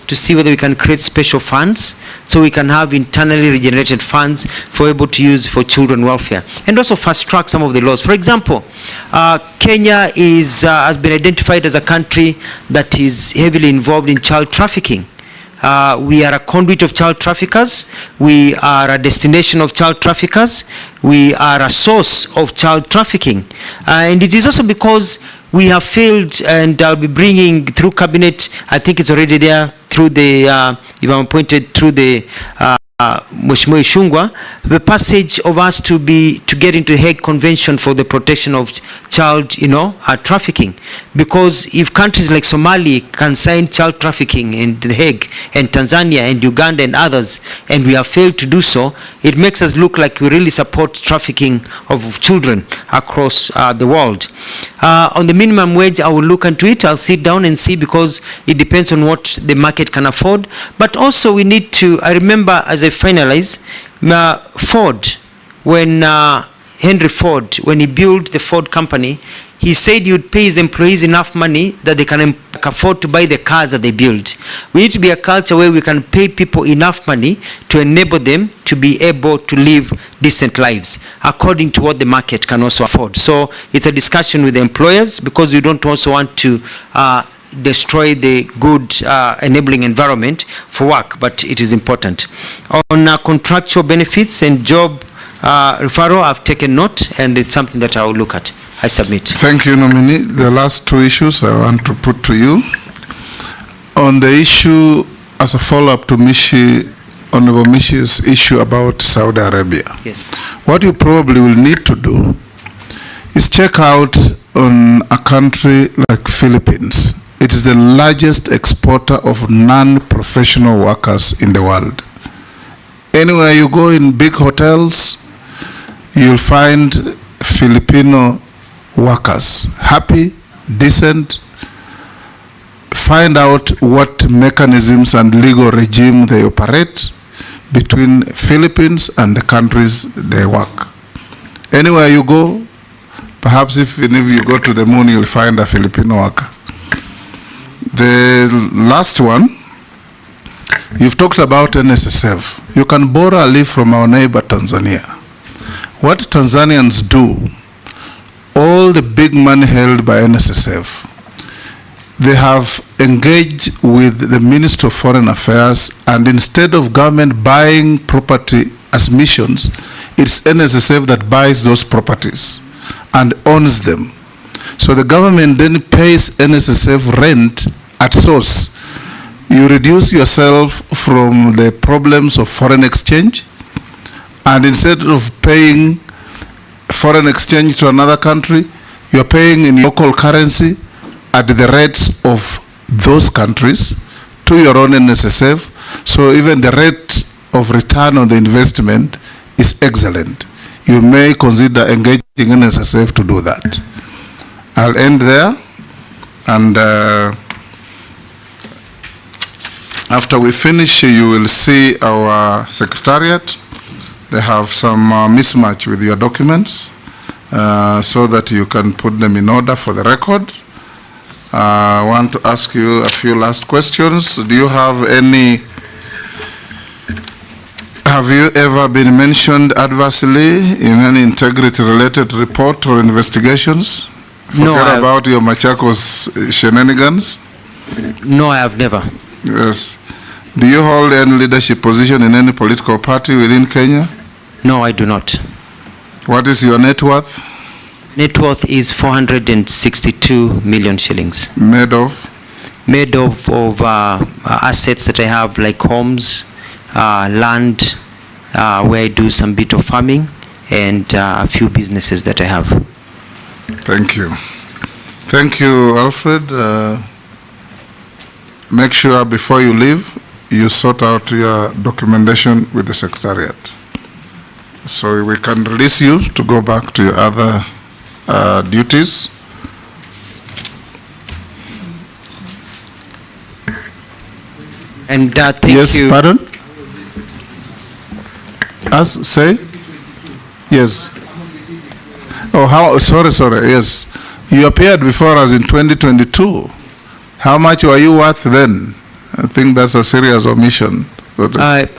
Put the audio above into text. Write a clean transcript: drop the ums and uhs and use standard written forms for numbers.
to see whether we can create special funds so we can have internally regenerated funds for able to use for children welfare, and also fast track some of the laws. For example, Kenya has been identified as a country that is heavily involved in child trafficking. We are a conduit of child traffickers. We are a destination of child traffickers. We are a source of child trafficking. And it is also because we have failed, and I'll be bringing through cabinet, I think it's already there, through the, if I'm appointed through the Mheshimiwa Ishungwa, the passage of us to get into the Hague Convention for the protection of child, trafficking. Because if countries like Somalia can sign child trafficking in the Hague, and Tanzania and Uganda and others, and we have failed to do so, it makes us look like we really support trafficking of children across the world. On the minimum wage, I will look into it. I'll sit down and see, because it depends on what the market can afford. But also we need to, I remember as I finalize, Ford, when Henry Ford, when he built the Ford company, he said he would pay his employees enough money that they can afford to buy the cars that they build. We need to be a culture where we can pay people enough money to enable them to be able to live decent lives according to what the market can also afford. So it's a discussion with the employers, because we don't also want to destroy the good enabling environment for work, but it is important. On contractual benefits and job referral, I've taken note, and it's something that I will look at. I submit. Thank you, nominee. The last two issues I want to put to you. On the issue, as a follow-up to Honorable Mishi's issue about Saudi Arabia. Yes. What you probably will need to do is check out on a country like Philippines. It is the largest exporter of non-professional workers in the world. Anywhere you go in big hotels, you'll find Filipino workers, happy, decent. Find out what mechanisms and legal regime they operate between Philippines and the countries they work. Anywhere you go, perhaps if you go to the moon, you'll find a Filipino worker. The last one, you've talked about NSSF. You can borrow a leaf from our neighbor Tanzania. What Tanzanians do, all the big money held by NSSF, they have engaged with the Minister of Foreign Affairs, and instead of government buying property as missions, it's NSSF that buys those properties and owns them. So the government then pays NSSF rent at source. You reduce yourself from the problems of foreign exchange, and instead of paying foreign exchange to another country, you're paying in local currency at the rates of those countries to your own NSSF. So even the rate of return on the investment is excellent. You may consider engaging NSSF to do that. I'll end there, and after we finish, you will see our secretariat. They have some mismatch with your documents, so that you can put them in order for the record. I want to ask you a few last questions. Do you have any, have you ever been mentioned adversely in any integrity-related report or investigations? Forget about your Machakos shenanigans. No, I have never. Yes. Do you hold any leadership position in any political party within Kenya? No, I do not. What is your net worth? Net worth is 462 million shillings. Made of? Made of assets that I have, like homes, land, where I do some bit of farming, and a few businesses that I have. Thank you. Thank you, Alfred. Make sure before you leave, you sort out your documentation with the Secretariat, so we can release you to go back to your other duties. And thank you. Yes, pardon? Say? Yes. Oh, how? Sorry. Yes. You appeared before us in 2022. How much were you worth then? I think that's a serious omission.